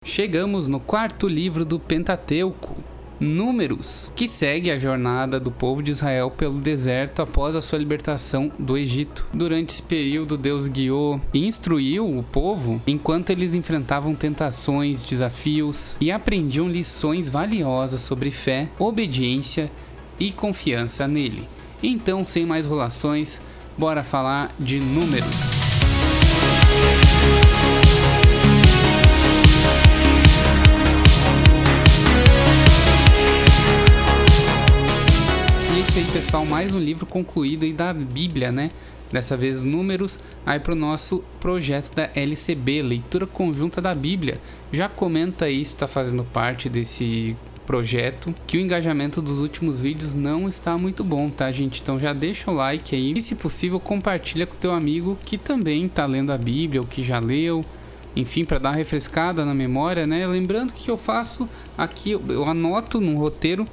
Chegamos no quarto livro do Pentateuco, Números, que segue a jornada do povo de Israel pelo deserto após a sua libertação do Egito. Durante esse período, Deus guiou e instruiu o povo enquanto eles enfrentavam tentações, desafios e aprendiam lições valiosas sobre fé, obediência e confiança nele. Então, sem mais enrolações, bora falar de Números. E aí, pessoal, mais um livro concluído aí da Bíblia, né? Dessa vez Números, aí pro nosso projeto da LCB, Leitura Conjunta da Bíblia. Já comenta aí se está fazendo parte desse projeto, que o engajamento dos últimos vídeos não está muito bom, tá, gente? Então já deixa o like aí e, se possível, compartilha com o teu amigo que também tá lendo a Bíblia ou que já leu, enfim, para dar uma refrescada na memória, né? Lembrando que eu faço aqui, eu anoto num roteiro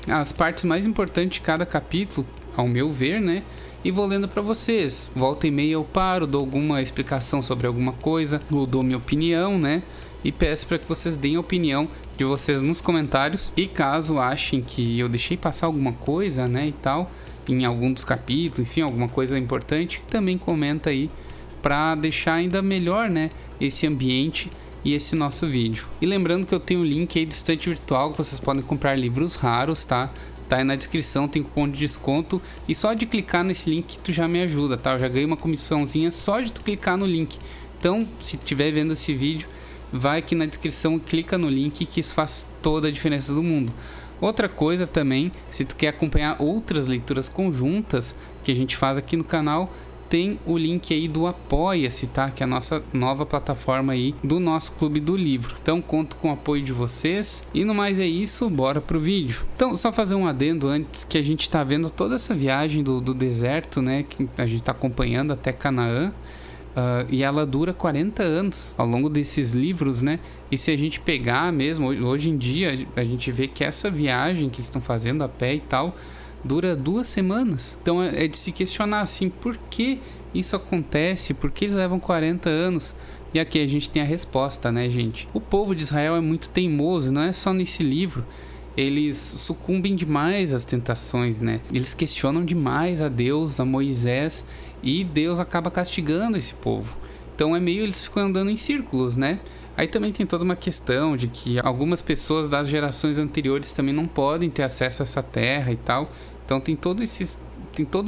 as partes mais importantes de cada capítulo, ao meu ver, né? E vou lendo para vocês. Volta e meia eu paro, dou alguma explicação sobre alguma coisa, ou dou minha opinião, né? E peço para que vocês deem a opinião de vocês nos comentários. E caso achem que eu deixei passar alguma coisa, né, e tal, em algum dos capítulos, enfim, alguma coisa importante, também comenta aí para deixar ainda melhor, né, esse ambiente e esse nosso vídeo. E lembrando que eu tenho o link aí do estante virtual, que vocês podem comprar livros raros, tá? Tá aí na descrição, tem cupom de desconto, e só de clicar nesse link tu já me ajuda, tá? Eu já ganhei uma comissãozinha só de tu clicar no link. Então, se estiver vendo esse vídeo, vai aqui na descrição e clica no link, que isso faz toda a diferença do mundo. Outra coisa também, se tu quer acompanhar outras leituras conjuntas que a gente faz aqui no canal, tem o link aí do Apoia-se, tá? Que é a nossa nova plataforma aí do nosso Clube do Livro. Então, conto com o apoio de vocês. E no mais é isso, bora pro vídeo. Então, só fazer um adendo antes, que a gente tá vendo toda essa viagem do deserto, né? Que a gente tá acompanhando até Canaã. E ela dura 40 anos ao longo desses livros, né? E se a gente pegar mesmo, hoje em dia, a gente vê que essa viagem que eles estão fazendo a pé e tal dura 2 semanas. Então é de se questionar assim, por que isso acontece? Por que eles levam 40 anos? E aqui a gente tem a resposta, né, gente? O povo de Israel é muito teimoso, não é só nesse livro. Eles sucumbem demais às tentações, né? Eles questionam demais a Deus, a Moisés, e Deus acaba castigando esse povo. Então é meio, eles ficam andando em círculos, né? Aí também tem toda uma questão de que algumas pessoas das gerações anteriores também não podem ter acesso a essa terra e tal. Então tem toda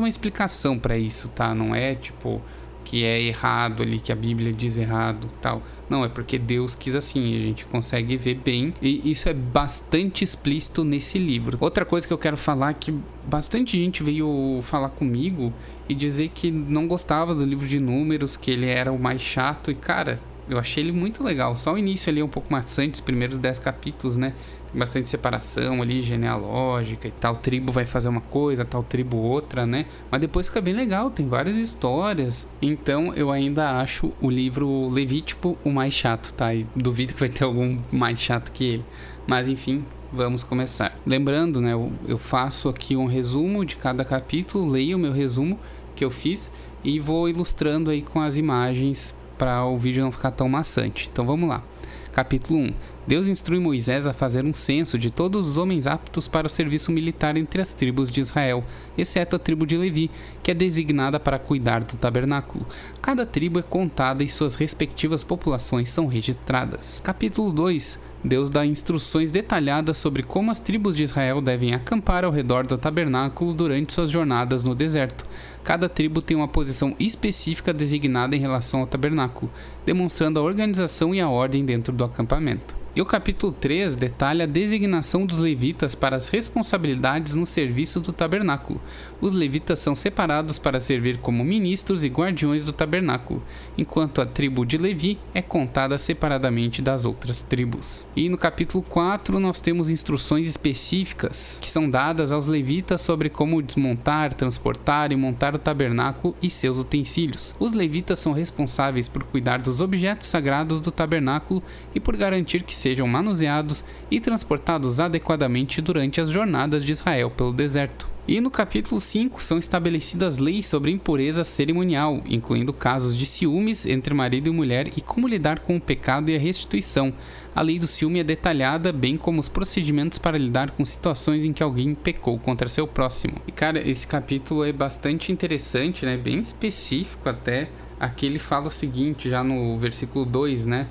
uma explicação para isso, tá? Não é tipo que é errado ali, que a Bíblia diz errado e tal. Não, é porque Deus quis assim, a gente consegue ver bem. E isso é bastante explícito nesse livro. Outra coisa que eu quero falar é que bastante gente veio falar comigo e dizer que não gostava do livro de Números, que ele era o mais chato. E cara, eu achei ele muito legal. Só o início ali é um pouco maçante, os primeiros 10 capítulos, né? Tem bastante separação ali, genealógica e tal tribo vai fazer uma coisa, tal tribo outra, né? Mas depois fica bem legal, tem várias histórias. Então eu ainda acho o livro Levítico o mais chato, tá? E duvido que vai ter algum mais chato que ele. Mas enfim, vamos começar. Lembrando, né? Eu faço aqui um resumo de cada capítulo, leio o meu resumo que eu fiz e vou ilustrando aí com as imagens para o vídeo não ficar tão maçante. Então vamos lá. Capítulo 1. Deus instrui Moisés a fazer um censo de todos os homens aptos para o serviço militar entre as tribos de Israel, exceto a tribo de Levi, que é designada para cuidar do tabernáculo. Cada tribo é contada e suas respectivas populações são registradas. Capítulo 2. Deus dá instruções detalhadas sobre como as tribos de Israel devem acampar ao redor do tabernáculo durante suas jornadas no deserto. Cada tribo tem uma posição específica designada em relação ao tabernáculo, demonstrando a organização e a ordem dentro do acampamento. E o capítulo 3 detalha a designação dos levitas para as responsabilidades no serviço do tabernáculo. Os levitas são separados para servir como ministros e guardiões do tabernáculo, enquanto a tribo de Levi é contada separadamente das outras tribos. E no capítulo 4 nós temos instruções específicas que são dadas aos levitas sobre como desmontar, transportar e montar o tabernáculo e seus utensílios. Os levitas são responsáveis por cuidar dos objetos sagrados do tabernáculo e por garantir que sejam manuseados e transportados adequadamente durante as jornadas de Israel pelo deserto. E no capítulo 5 são estabelecidas leis sobre impureza cerimonial, incluindo casos de ciúmes entre marido e mulher e como lidar com o pecado e a restituição. A lei do ciúme é detalhada, bem como os procedimentos para lidar com situações em que alguém pecou contra seu próximo. E cara, esse capítulo é bastante interessante, né? Bem específico até. Aqui ele fala o seguinte, já no versículo 2, né?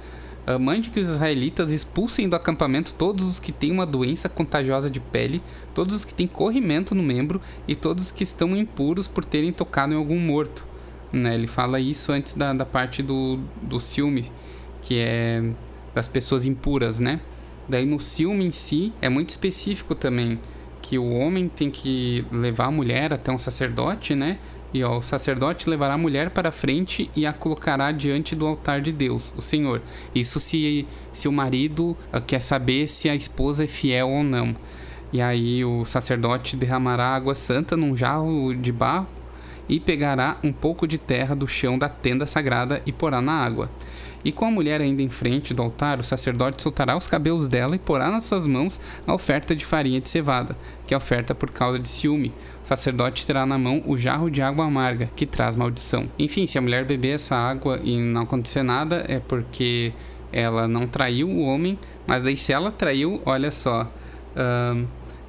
Mande que os israelitas expulsem do acampamento todos os que têm uma doença contagiosa de pele, todos os que têm corrimento no membro e todos os que estão impuros por terem tocado em algum morto. Né? Ele fala isso antes da parte do ciúme, que é das pessoas impuras, né? Daí no ciúme em si é muito específico também, que o homem tem que levar a mulher até um sacerdote, né? E o sacerdote levará a mulher para a frente e a colocará diante do altar de Deus, o Senhor. Isso se o marido quer saber se a esposa é fiel ou não. E aí o sacerdote derramará água santa num jarro de barro e pegará um pouco de terra do chão da tenda sagrada e porá na água. E com a mulher ainda em frente do altar, o sacerdote soltará os cabelos dela e porá nas suas mãos a oferta de farinha de cevada, que é oferta por causa de ciúme. O sacerdote terá na mão o jarro de água amarga, que traz maldição. Enfim, se a mulher beber essa água e não acontecer nada, é porque ela não traiu o homem, mas daí se ela traiu, olha só...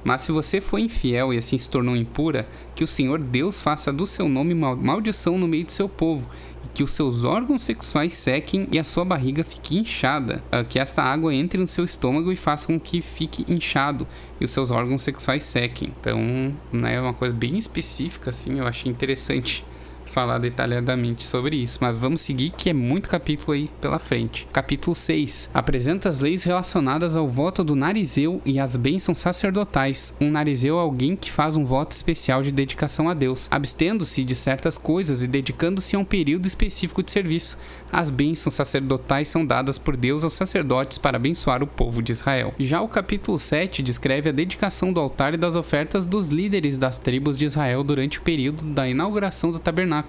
Mas se você foi infiel e assim se tornou impura, que o Senhor Deus faça do seu nome maldição no meio do seu povo, e que os seus órgãos sexuais sequem e a sua barriga fique inchada, que esta água entre no seu estômago e faça com que fique inchado e os seus órgãos sexuais sequem. Então, né, é uma coisa bem específica, assim, eu achei interessante falar detalhadamente sobre isso, mas vamos seguir que é muito capítulo aí pela frente. Capítulo 6 apresenta as leis relacionadas ao voto do narizeu e as bênçãos sacerdotais. Um narizeu é alguém que faz um voto especial de dedicação a Deus, abstendo-se de certas coisas e dedicando-se a um período específico de serviço. As bênçãos sacerdotais são dadas por Deus aos sacerdotes para abençoar o povo de Israel. Já o capítulo 7 descreve a dedicação do altar e das ofertas dos líderes das tribos de Israel durante o período da inauguração do tabernáculo.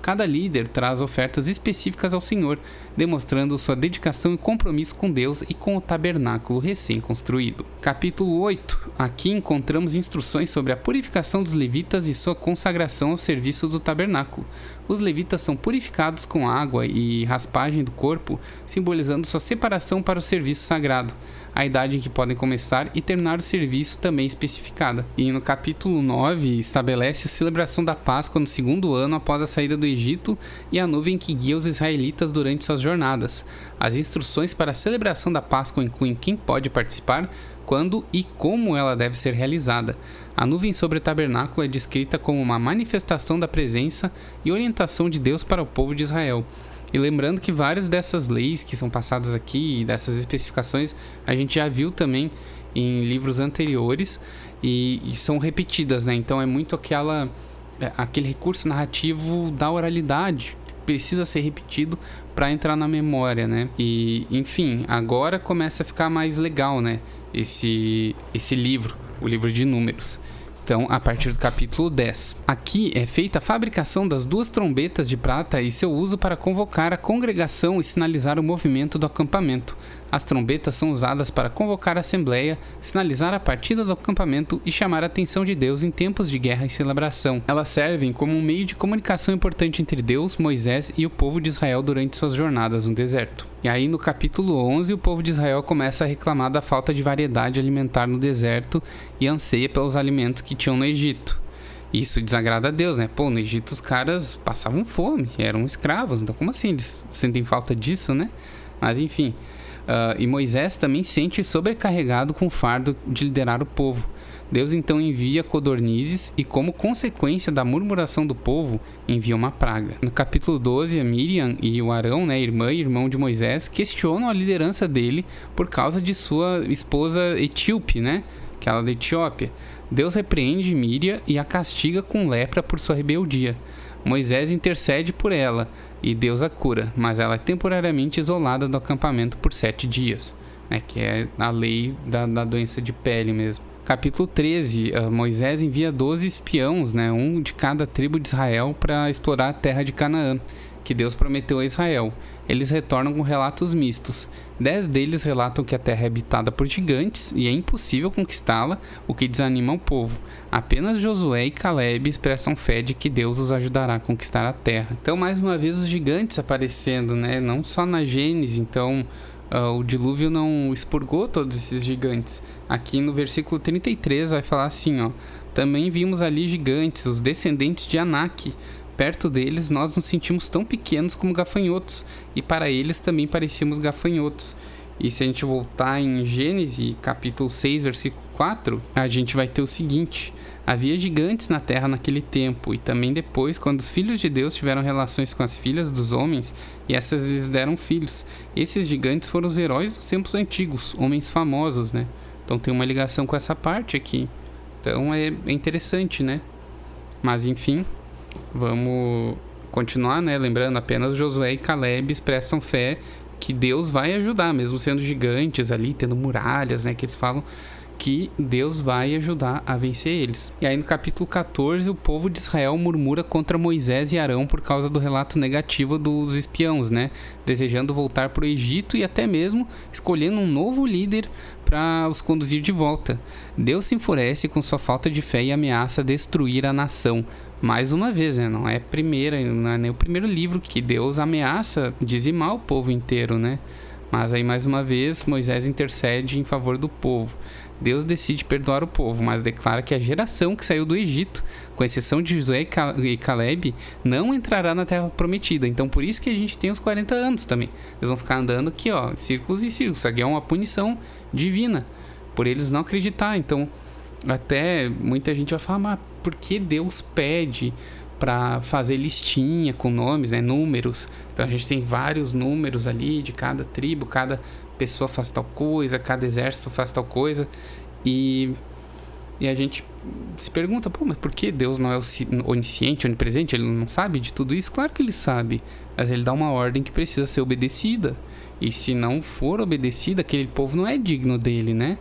Cada líder traz ofertas específicas ao Senhor, demonstrando sua dedicação e compromisso com Deus e com o tabernáculo recém-construído. Capítulo 8. Aqui encontramos instruções sobre a purificação dos levitas e sua consagração ao serviço do tabernáculo. Os levitas são purificados com água e raspagem do corpo, simbolizando sua separação para o serviço sagrado. A idade em que podem começar e terminar o serviço também é especificada. E no capítulo 9 estabelece a celebração da Páscoa no segundo ano após a saída do Egito e a nuvem que guia os israelitas durante suas jornadas. As instruções para a celebração da Páscoa incluem quem pode participar, quando e como ela deve ser realizada. A nuvem sobre o tabernáculo é descrita como uma manifestação da presença e orientação de Deus para o povo de Israel. E lembrando que várias dessas leis que são passadas aqui e dessas especificações a gente já viu também em livros anteriores e são repetidas, né? Então é muito aquele recurso narrativo da oralidade que precisa ser repetido para entrar na memória, né? E enfim, agora começa a ficar mais legal, né? Esse livro, o livro de Números. Então, a partir do capítulo 10. Aqui é feita a fabricação das 2 trombetas de prata e seu uso para convocar a congregação e sinalizar o movimento do acampamento. As trombetas são usadas para convocar a assembleia, sinalizar a partida do acampamento e chamar a atenção de Deus em tempos de guerra e celebração. Elas servem como um meio de comunicação importante entre Deus, Moisés e o povo de Israel durante suas jornadas no deserto. E aí no capítulo 11 o povo de Israel começa a reclamar da falta de variedade alimentar no deserto e anseia pelos alimentos que tinham no Egito. Isso desagrada a Deus, né? Pô, no Egito os caras passavam fome, eram escravos, então como assim eles sentem falta disso, né? Mas enfim... e Moisés também se sente sobrecarregado com o fardo de liderar o povo. Deus então envia codornizes e, como consequência da murmuração do povo, envia uma praga. No capítulo 12, a Miriam e o Arão, né, irmã e irmão de Moisés, questionam a liderança dele por causa de sua esposa etíope, né, aquela da Etiópia. Deus repreende Miriam e a castiga com lepra por sua rebeldia. Moisés intercede por ela e Deus a cura, mas ela é temporariamente isolada do acampamento por 7 dias, né, que é a lei da doença de pele mesmo. Capítulo 13, Moisés envia 12 espiãos, né, um de cada tribo de Israel, para explorar a terra de Canaã. que Deus prometeu a Israel. Eles retornam com relatos mistos. 10 deles relatam que a terra é habitada por gigantes e é impossível conquistá-la, o que desanima o povo. Apenas Josué e Caleb expressam fé de que Deus os ajudará a conquistar a terra. Então, mais uma vez, os gigantes aparecendo, né? Não só na Gênesis. Então, o dilúvio não expurgou todos esses gigantes. Aqui no versículo 33 vai falar assim, ó: também vimos ali gigantes, os descendentes de Anak. Perto deles, nós nos sentimos tão pequenos como gafanhotos, e para eles também parecíamos gafanhotos. E se a gente voltar em Gênesis, capítulo 6, versículo 4, a gente vai ter o seguinte: havia gigantes na terra naquele tempo, e também depois, quando os filhos de Deus tiveram relações com as filhas dos homens, e essas lhes deram filhos. Esses gigantes foram os heróis dos tempos antigos, homens famosos, né? Então tem uma ligação com essa parte aqui. Então é interessante, né? Mas enfim, vamos continuar, né? Lembrando, apenas Josué e Caleb expressam fé que Deus vai ajudar, mesmo sendo gigantes ali, tendo muralhas, né? Que eles falam que Deus vai ajudar a vencer eles. E aí no capítulo 14, o povo de Israel murmura contra Moisés e Arão por causa do relato negativo dos espiãos, né? Desejando voltar para o Egito e até mesmo escolhendo um novo líder para os conduzir de volta. Deus se enfurece com sua falta de fé e ameaça destruir a nação. Mais uma vez, né? Não é nem o primeiro livro que Deus ameaça dizimar o povo inteiro, né? Mas aí mais uma vez Moisés intercede em favor do povo. Deus decide perdoar o povo, mas declara que a geração que saiu do Egito, com exceção de Josué e Caleb, não entrará na terra prometida. Então por isso que a gente tem os 40 anos também. Eles vão ficar andando aqui, ó, em círculos e círculos. Isso aqui é uma punição divina por eles não acreditar. Então até muita gente vai falar: mas por que Deus pede para fazer listinha com nomes, né, números? Então a gente tem vários números ali de cada tribo, cada pessoa faz tal coisa, cada exército faz tal coisa, e a gente se pergunta: pô, mas por que Deus não é onisciente, onipresente? Ele não sabe de tudo isso? Claro que ele sabe, mas ele dá uma ordem que precisa ser obedecida, e se não for obedecida, aquele povo não é digno dele, né?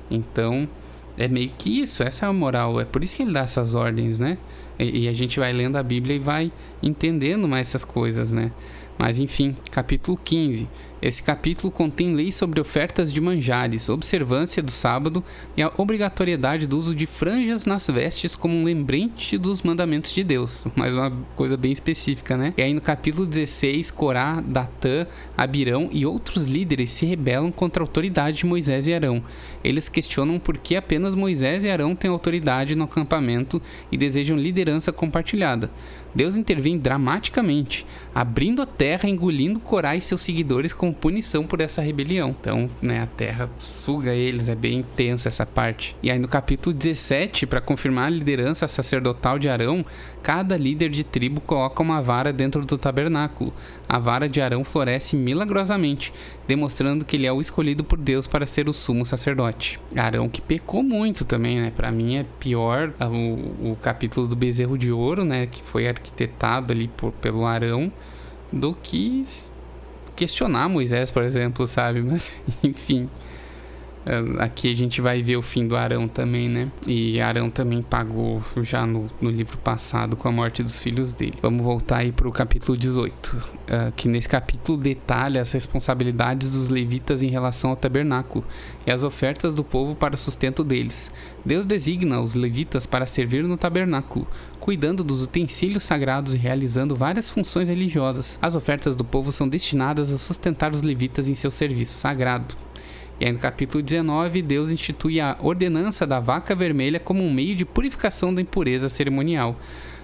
Então é meio que isso, essa é a moral, é por isso que ele dá essas ordens, né? E a gente vai lendo a Bíblia e vai entendendo mais essas coisas, né? Mas enfim, capítulo 15. Esse capítulo contém leis sobre ofertas de manjares, observância do sábado e a obrigatoriedade do uso de franjas nas vestes como um lembrete dos mandamentos de Deus. Mais uma coisa bem específica, né? E aí no capítulo 16, Corá, Datã, Abirão e outros líderes se rebelam contra a autoridade de Moisés e Arão. Eles questionam por que apenas Moisés e Arão têm autoridade no acampamento e desejam liderança compartilhada. Deus intervém dramaticamente, abrindo a terra, engolindo Corá e seus seguidores como punição por essa rebelião. Então, né, a terra suga eles, é bem intensa essa parte. E aí no capítulo 17, para confirmar a liderança sacerdotal de Arão, cada líder de tribo coloca uma vara dentro do tabernáculo. A vara de Arão floresce milagrosamente, demonstrando que ele é o escolhido por Deus para ser o sumo sacerdote. Arão que pecou muito também, né? Para mim é pior o capítulo do bezerro de ouro, né? Que foi arquitetado ali pelo Arão, do que questionar Moisés, por exemplo, sabe? Mas, enfim, aqui a gente vai ver o fim do Arão também, né? E Arão também pagou já no livro passado com a morte dos filhos dele. Vamos voltar aí para o capítulo 18, que nesse capítulo detalha as responsabilidades dos levitas em relação ao tabernáculo e as ofertas do povo para o sustento deles. Deus designa os levitas para servir no tabernáculo, cuidando dos utensílios sagrados e realizando várias funções religiosas. As ofertas do povo são destinadas a sustentar os levitas em seu serviço sagrado. E aí no capítulo 19, Deus institui a ordenança da vaca vermelha como um meio de purificação da impureza cerimonial.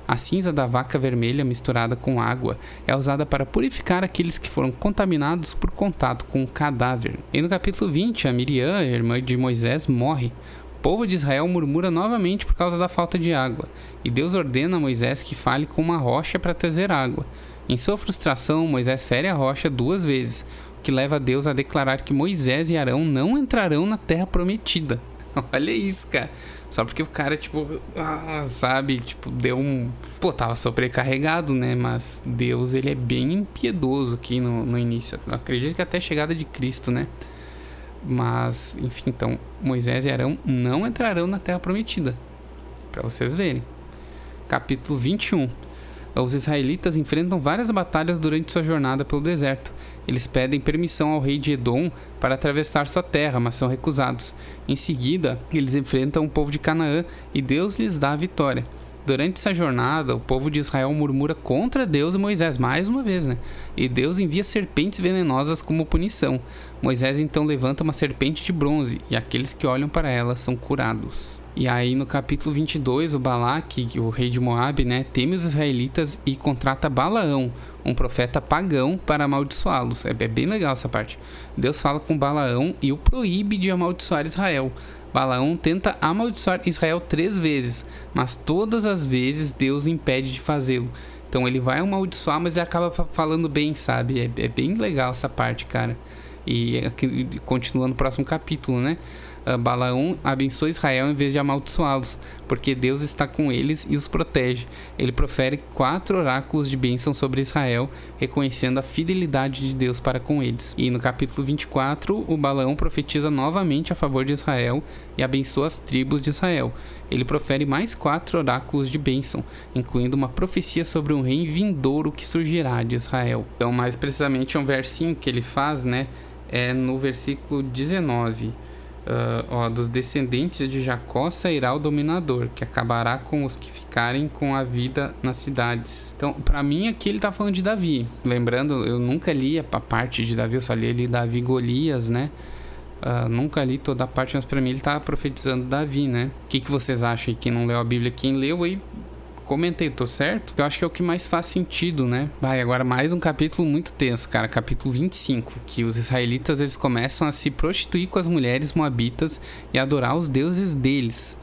A cinza da vaca vermelha misturada com água é usada para purificar aqueles que foram contaminados por contato com o cadáver. E no capítulo 20, a Miriam, a irmã de Moisés, morre. O povo de Israel murmura novamente por causa da falta de água, e Deus ordena a Moisés que fale com uma rocha para trazer água. Em sua frustração, Moisés fere a rocha 2 vezes, o que leva Deus a declarar que Moisés e Arão não entrarão na terra prometida. Olha isso, cara. Só porque o cara, sabe, deu um... tava sobrecarregado, né? Mas Deus, ele é bem impiedoso aqui no início. Eu acredito que até a chegada de Cristo, né? Mas, enfim, então, Moisés e Arão não entrarão na terra prometida. Para vocês verem. Capítulo 21. Os israelitas enfrentam várias batalhas durante sua jornada pelo deserto. Eles pedem permissão ao rei de Edom para atravessar sua terra, mas são recusados. Em seguida, eles enfrentam o povo de Canaã e Deus lhes dá a vitória. Durante essa jornada, o povo de Israel murmura contra Deus e Moisés, mais uma vez, né? E Deus envia serpentes venenosas como punição. Moisés então levanta uma serpente de bronze, e aqueles que olham para ela são curados. E aí no capítulo 22, o Balaque, o rei de Moabe, né, teme os israelitas e contrata Balaão, um profeta pagão, para amaldiçoá-los. É bem legal essa parte. Deus fala com Balaão e o proíbe de amaldiçoar Israel. Balaão tenta amaldiçoar Israel 3 vezes, mas todas as vezes Deus impede de fazê-lo. Então ele vai amaldiçoar, mas ele acaba falando bem, sabe? É bem legal essa parte, cara. E aqui, continua no próximo capítulo, né? Balaão abençoa Israel em vez de amaldiçoá-los, porque Deus está com eles e os protege. Ele profere 4 oráculos de bênção sobre Israel, reconhecendo a fidelidade de Deus para com eles. E no capítulo 24, o Balaão profetiza novamente a favor de Israel e abençoa as tribos de Israel. Ele profere mais 4 oráculos de bênção, incluindo uma profecia sobre um rei vindouro que surgirá de Israel. Então, mais precisamente, é um versinho que ele faz, né? É no versículo 19. Dos descendentes de Jacó sairá o dominador, que acabará com os que ficarem com a vida nas cidades. Então, para mim, aqui ele tá falando de Davi. Lembrando, eu nunca li a parte de Davi, eu só li ali Davi e Golias, né? Nunca li toda a parte, mas para mim ele tá profetizando Davi, né? O que vocês acham aí? Quem não leu a Bíblia, quem leu aí, comentei, tô certo? Eu acho que é o que mais faz sentido, né? Vai, agora mais um capítulo muito tenso, cara. Capítulo 25, que os israelitas, eles começam a se prostituir com as mulheres moabitas e adorar os deuses deles.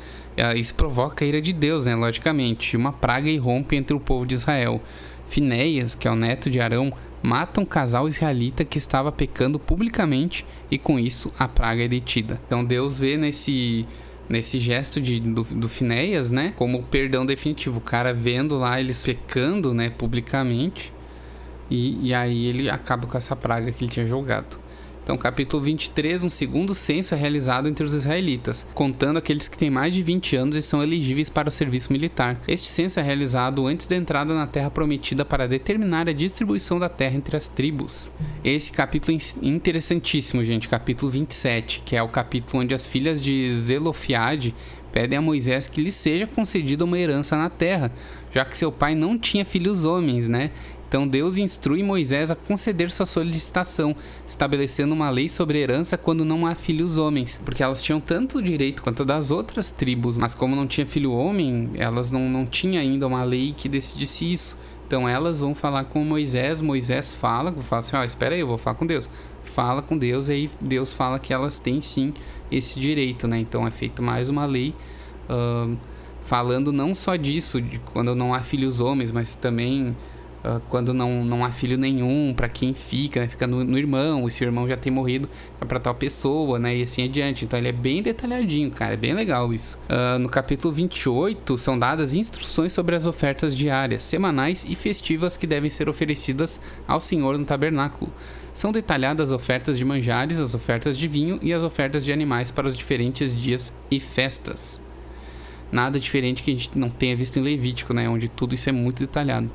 Isso provoca a ira de Deus, né? Logicamente. Uma praga irrompe entre o povo de Israel. Finéias, que é o neto de Arão, mata um casal israelita que estava pecando publicamente e com isso a praga é detida. Então Deus vê nesse gesto do Finéias, né, como perdão definitivo. O cara vendo lá eles pecando, né, publicamente, e aí ele acaba com essa praga que ele tinha jogado. Então, capítulo 23, um segundo censo é realizado entre os israelitas, contando aqueles que têm mais de 20 anos e são elegíveis para o serviço militar. Este censo é realizado antes da entrada na terra prometida para determinar a distribuição da terra entre as tribos. Esse capítulo é interessantíssimo, gente, capítulo 27, que é o capítulo onde as filhas de Zelofiade pedem a Moisés que lhe seja concedida uma herança na terra, já que seu pai não tinha filhos homens, né? Então Deus instrui Moisés a conceder sua solicitação, estabelecendo uma lei sobre herança quando não há filhos homens, porque elas tinham tanto direito quanto das outras tribos, mas como não tinha filho homem, elas não tinham ainda uma lei que decidisse isso. Então elas vão falar com Moisés fala assim, espera aí, eu vou falar com Deus. Fala com Deus, e aí Deus fala que elas têm sim esse direito, né? Então é feita mais uma lei falando não só disso, de quando não há filhos homens, mas também quando não há filho nenhum, para quem fica, né? Fica no irmão, e se o irmão já tem morrido, é para tal pessoa, né? E assim adiante. Então ele é bem detalhadinho, cara, é bem legal isso. No capítulo 28 são dadas instruções sobre as ofertas diárias, semanais e festivas que devem ser oferecidas ao Senhor no tabernáculo. São detalhadas as ofertas de manjares, as ofertas de vinho e as ofertas de animais para os diferentes dias e festas. Nada diferente que a gente não tenha visto em Levítico, né? Onde tudo isso é muito detalhado.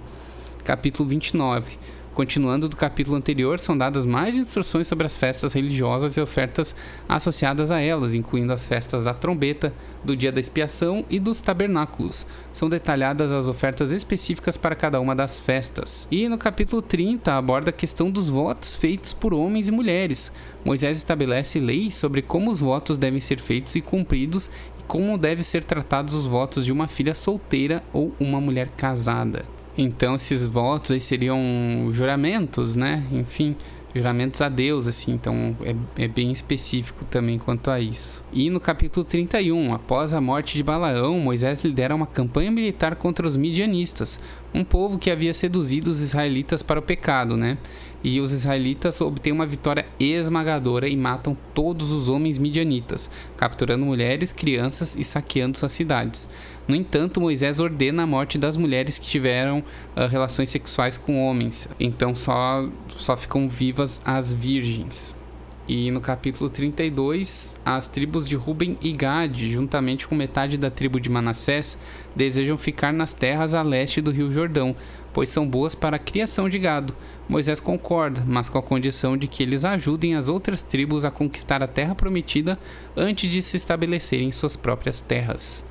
Capítulo 29. Continuando do capítulo anterior, são dadas mais instruções sobre as festas religiosas e ofertas associadas a elas, incluindo as festas da trombeta, do dia da expiação e dos tabernáculos. São detalhadas as ofertas específicas para cada uma das festas. E no capítulo 30 aborda a questão dos votos feitos por homens e mulheres. Moisés estabelece leis sobre como os votos devem ser feitos e cumpridos e como devem ser tratados os votos de uma filha solteira ou uma mulher casada. Então esses votos aí seriam juramentos, né? Enfim, juramentos a Deus, assim. Então é bem específico também quanto a isso. E no capítulo 31, após a morte de Balaão, Moisés lidera uma campanha militar contra os midianistas, um povo que havia seduzido os israelitas para o pecado, né? E os israelitas obtêm uma vitória esmagadora e matam todos os homens midianitas, capturando mulheres, crianças e saqueando suas cidades. No entanto, Moisés ordena a morte das mulheres que tiveram relações sexuais com homens. Então só ficam vivas as virgens. E no capítulo 32, as tribos de Ruben e Gade, juntamente com metade da tribo de Manassés, desejam ficar nas terras a leste do rio Jordão, pois são boas para a criação de gado. Moisés concorda, mas com a condição de que eles ajudem as outras tribos a conquistar a terra prometida antes de se estabelecerem em suas próprias terras.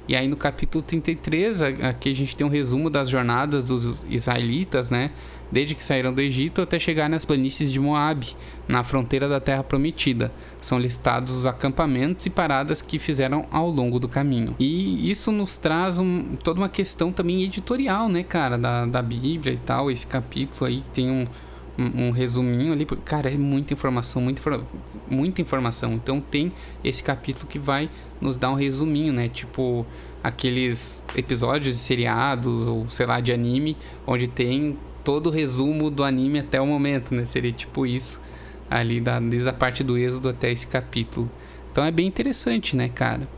E aí no capítulo 33, aqui a gente tem um resumo das jornadas dos israelitas, né? Desde que saíram do Egito até chegar nas planícies de Moabe, na fronteira da terra prometida. São listados os acampamentos e paradas que fizeram ao longo do caminho. E isso nos traz toda uma questão também editorial, né, cara, da Bíblia e tal. Esse capítulo aí tem um resuminho ali, cara, é muita informação, muita informação. Então tem esse capítulo que vai nos dar um resuminho, né? Tipo aqueles episódios de seriados ou sei lá de anime, onde tem todo o resumo do anime até o momento, né? Seria tipo isso ali desde a parte do Êxodo até esse capítulo. Então é bem interessante, né, cara?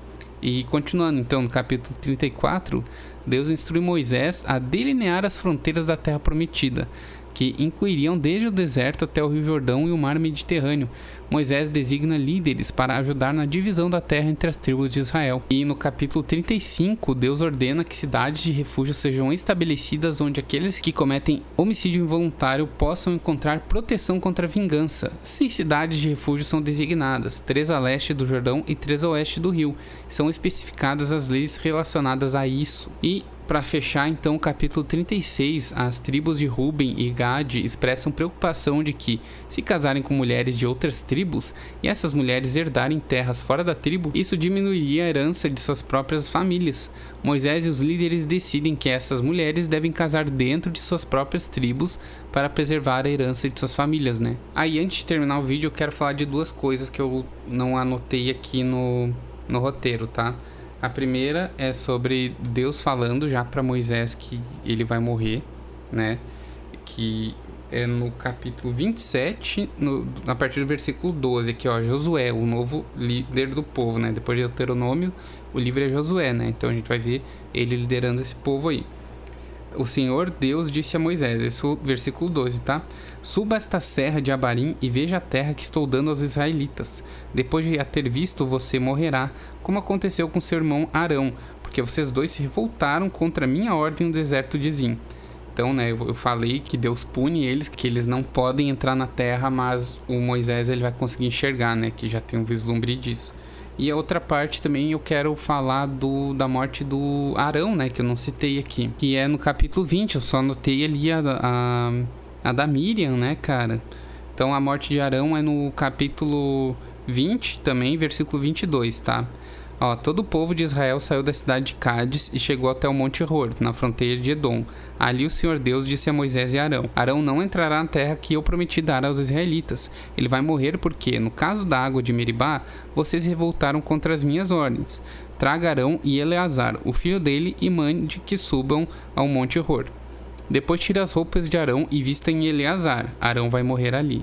E continuando então no capítulo 34, Deus instrui Moisés a delinear as fronteiras da terra prometida, que incluiriam desde o deserto até o Rio Jordão e o mar Mediterrâneo. Moisés designa líderes para ajudar na divisão da terra entre as tribos de Israel. E no capítulo 35, Deus ordena que cidades de refúgio sejam estabelecidas onde aqueles que cometem homicídio involuntário possam encontrar proteção contra a vingança. 6 cidades de refúgio são designadas, 3 a leste do Jordão e 3 a oeste do rio. São especificadas as leis relacionadas a isso. E para fechar então o capítulo 36, as tribos de Ruben e Gade expressam preocupação de que, se casarem com mulheres de outras tribos e essas mulheres herdarem terras fora da tribo, isso diminuiria a herança de suas próprias famílias. Moisés e os líderes decidem que essas mulheres devem casar dentro de suas próprias tribos para preservar a herança de suas famílias, né? Aí, antes de terminar o vídeo, eu quero falar de 2 coisas que eu não anotei aqui no roteiro, tá? A primeira é sobre Deus falando já para Moisés que ele vai morrer, né? Que é no capítulo 27, a partir do versículo 12, aqui ó, Josué, o novo líder do povo, né? Depois de Deuteronômio, o livro é Josué, né? Então a gente vai ver ele liderando esse povo aí. O Senhor Deus disse a Moisés, esse é o versículo 12, tá? Suba esta serra de Abarim e veja a terra que estou dando aos israelitas. Depois de a ter visto, você morrerá, como aconteceu com seu irmão Arão, porque vocês dois se revoltaram contra a minha ordem no deserto de Zim. Então, né, eu falei que Deus pune eles, que eles não podem entrar na terra, mas o Moisés ele vai conseguir enxergar, né, que já tem um vislumbre disso. E a outra parte também eu quero falar da morte do Arão, né, que eu não citei aqui, que é no capítulo 20, eu só anotei ali a da Miriam, né, cara. Então a morte de Arão é no capítulo 20 também, versículo 22, tá? Ó, todo o povo de Israel saiu da cidade de Cádiz e chegou até o Monte Hor, na fronteira de Edom. Ali o Senhor Deus disse a Moisés e Arão: Arão não entrará na terra que eu prometi dar aos israelitas. Ele vai morrer porque, no caso da água de Meribá, vocês se revoltaram contra as minhas ordens. Traga Arão e Eleazar, o filho dele, e mande que subam ao Monte Hor. Depois tire as roupas de Arão e vista em Eleazar. Arão vai morrer ali.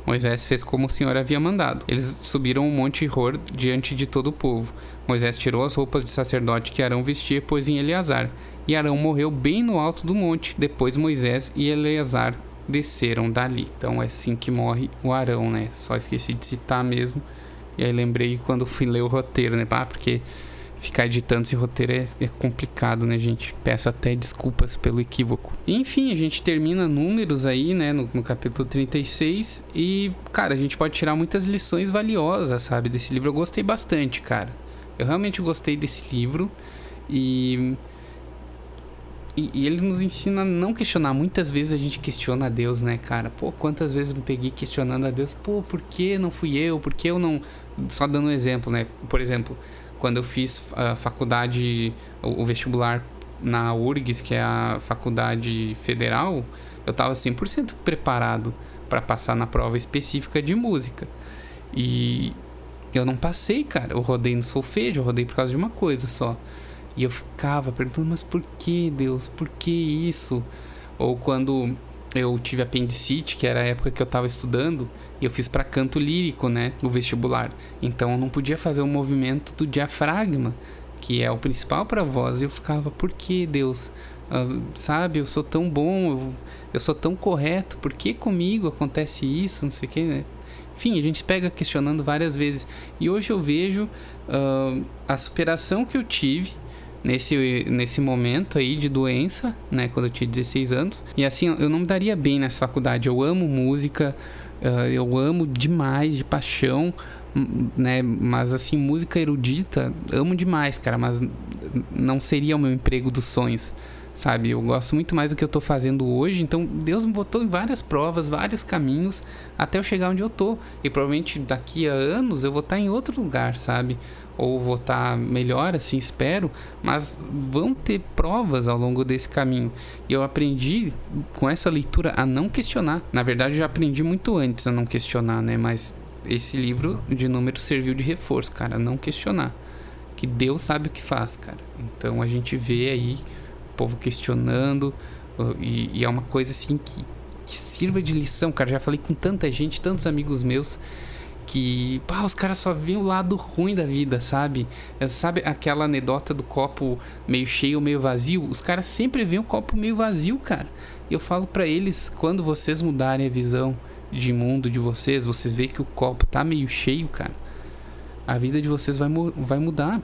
Moisés fez como o Senhor havia mandado. Eles subiram o Monte Hor diante de todo o povo. Moisés tirou as roupas de sacerdote que Arão vestia e pôs em Eleazar. E Arão morreu bem no alto do monte. Depois Moisés e Eleazar desceram dali. Então é assim que morre o Arão, né? Só esqueci de citar mesmo. E aí lembrei quando fui ler o roteiro, né? Porque ficar editando esse roteiro é complicado, né, gente? Peço até desculpas pelo equívoco. Enfim, a gente termina números aí, né, no capítulo 36. E, cara, a gente pode tirar muitas lições valiosas, sabe, desse livro. Eu gostei bastante, cara. Eu realmente gostei desse livro. E ele nos ensina a não questionar. Muitas vezes a gente questiona a Deus, né, cara? Pô, quantas vezes eu me peguei questionando a Deus? Pô, por que não fui eu? Por que eu não... Só dando um exemplo, né? Por exemplo, quando eu fiz a faculdade, o vestibular na URGS, que é a faculdade federal, eu tava 100% preparado para passar na prova específica de música. E eu não passei, cara. Eu rodei no solfejo, eu rodei por causa de uma coisa só. E eu ficava perguntando, mas por que, Deus? Por que isso? Ou quando eu tive apendicite, que era a época que eu tava estudando, e eu fiz para canto lírico, né, no vestibular. Então eu não podia fazer o movimento do diafragma, que é o principal para voz. E eu ficava, por que, Deus? Sabe, eu sou tão bom, eu sou tão correto, por que comigo acontece isso? Não sei o que, né? Enfim, a gente se pega questionando várias vezes. E hoje eu vejo a superação que eu tive nesse momento aí de doença, né, quando eu tinha 16 anos. E assim, eu não me daria bem nessa faculdade. Eu amo música, eu amo demais, de paixão, né, mas assim, música erudita, amo demais, cara, mas não seria o meu emprego dos sonhos, sabe? Eu gosto muito mais do que eu tô fazendo hoje. Então Deus me botou em várias provas, vários caminhos, até eu chegar onde eu tô. E provavelmente daqui a anos eu vou estar em outro lugar, sabe? Ou vou estar melhor, assim, espero. Mas vão ter provas ao longo desse caminho. E eu aprendi com essa leitura a não questionar. Na verdade, eu já aprendi muito antes a não questionar, né? Mas esse livro de Números serviu de reforço, cara, a não questionar. Que Deus sabe o que faz, cara. Então a gente vê aí o povo questionando, e é uma coisa assim que sirva de lição, cara. Já falei com tanta gente, tantos amigos meus, que os caras só veem o lado ruim da vida, sabe? Sabe aquela anedota do copo meio cheio ou meio vazio? Os caras sempre veem o copo meio vazio, cara. E eu falo pra eles, quando vocês mudarem a visão de mundo de vocês veem que o copo tá meio cheio, cara, a vida de vocês vai mudar.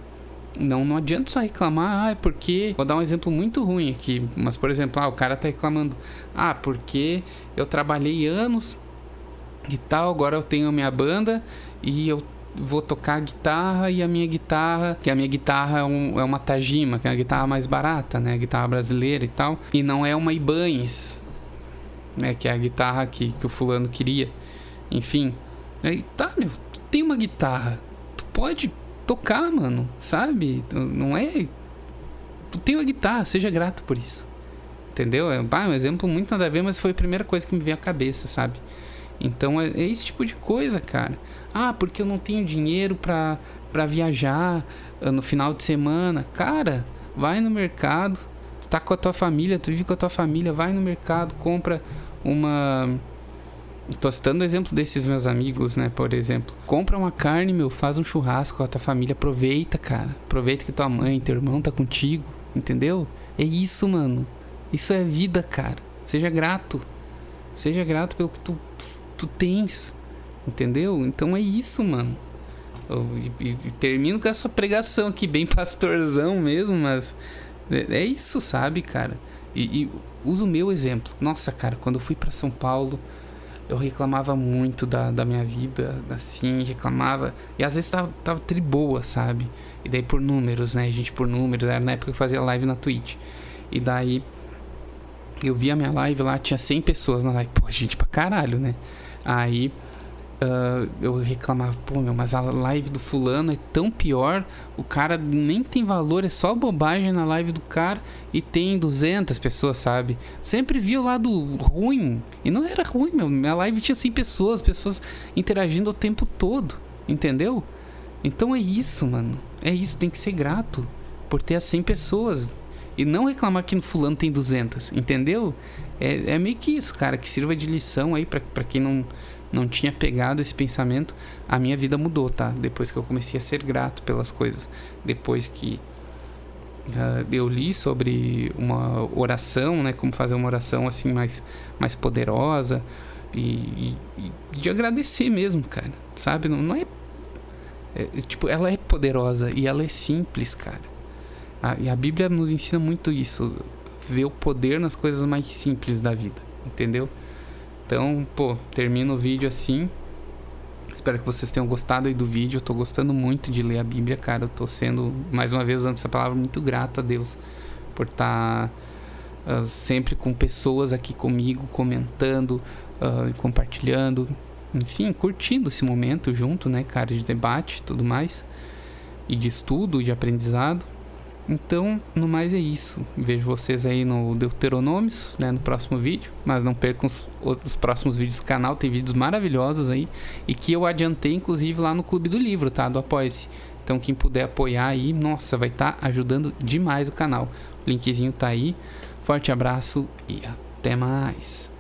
Não adianta só reclamar, porque... Vou dar um exemplo muito ruim aqui, mas, por exemplo, o cara tá reclamando, porque eu trabalhei anos e tal, agora eu tenho a minha banda e eu vou tocar guitarra, e a minha guitarra é uma Tajima, que é a guitarra mais barata, né, a guitarra brasileira e tal, e não é uma Ibanez, né, que é a guitarra que o fulano queria. Enfim, aí tu tem uma guitarra, tu pode tocar, mano, sabe? Não é... Tu tem uma guitarra, seja grato por isso, entendeu? É um exemplo muito nada a ver, mas foi a primeira coisa que me veio à cabeça, sabe? Então é esse tipo de coisa, cara. Porque eu não tenho dinheiro pra viajar no final de semana. Cara, vai no mercado, tu tá com a tua família, tu vive com a tua família, vai no mercado, compra uma... Tô citando o exemplo desses meus amigos, né, por exemplo. Compra uma carne, faz um churrasco com a tua família, aproveita, cara. Aproveita que tua mãe, teu irmão tá contigo, entendeu? É isso, mano. Isso é vida, cara. Seja grato. Seja grato pelo que tu tens, entendeu? Então é isso, mano. E termino com essa pregação aqui, bem pastorzão mesmo, mas é isso, sabe, cara? E uso o meu exemplo. Nossa, cara, quando eu fui pra São Paulo, eu reclamava muito da minha vida, assim, reclamava. E às vezes tava tri boa, sabe? E daí por números, né, gente, por números. Era na época que eu fazia live na Twitch. E daí eu vi a minha live lá, tinha 100 pessoas na live. Gente pra caralho, né? Aí eu reclamava, mas a live do fulano é tão pior, o cara nem tem valor, é só bobagem na live do cara, e tem 200 pessoas, sabe? Sempre via o lado ruim, e não era ruim, minha live tinha 100 pessoas interagindo o tempo todo, entendeu? Então é isso, mano, é isso, tem que ser grato por ter as 100 pessoas, e não reclamar que no fulano tem 200, entendeu? É meio que isso, cara, que sirva de lição aí pra quem não tinha pegado esse pensamento. A minha vida mudou, tá? Depois que eu comecei a ser grato pelas coisas. Depois que eu li sobre uma oração, né? Como fazer uma oração assim mais poderosa. E de agradecer mesmo, cara. Sabe? Não é... Tipo, ela é poderosa e ela é simples, cara. E a Bíblia nos ensina muito isso. Ver o poder nas coisas mais simples da vida. Entendeu? Então, termino o vídeo assim. Espero que vocês tenham gostado aí do vídeo. Eu tô gostando muito de ler a Bíblia, cara. Eu tô sendo, mais uma vez, antes dessa palavra, muito grato a Deus por estar sempre com pessoas aqui comigo, comentando, compartilhando, enfim, curtindo esse momento junto, né, cara, de debate e tudo mais, e de estudo, de aprendizado. Então, no mais é isso. Vejo vocês aí no Deuteronômios, né, no próximo vídeo. Mas não percam os próximos vídeos do canal. Tem vídeos maravilhosos aí. E que eu adiantei, inclusive, lá no Clube do Livro, tá? Do Apoia-se. Então, quem puder apoiar aí, nossa, vai estar ajudando demais o canal. O linkzinho tá aí. Forte abraço e até mais.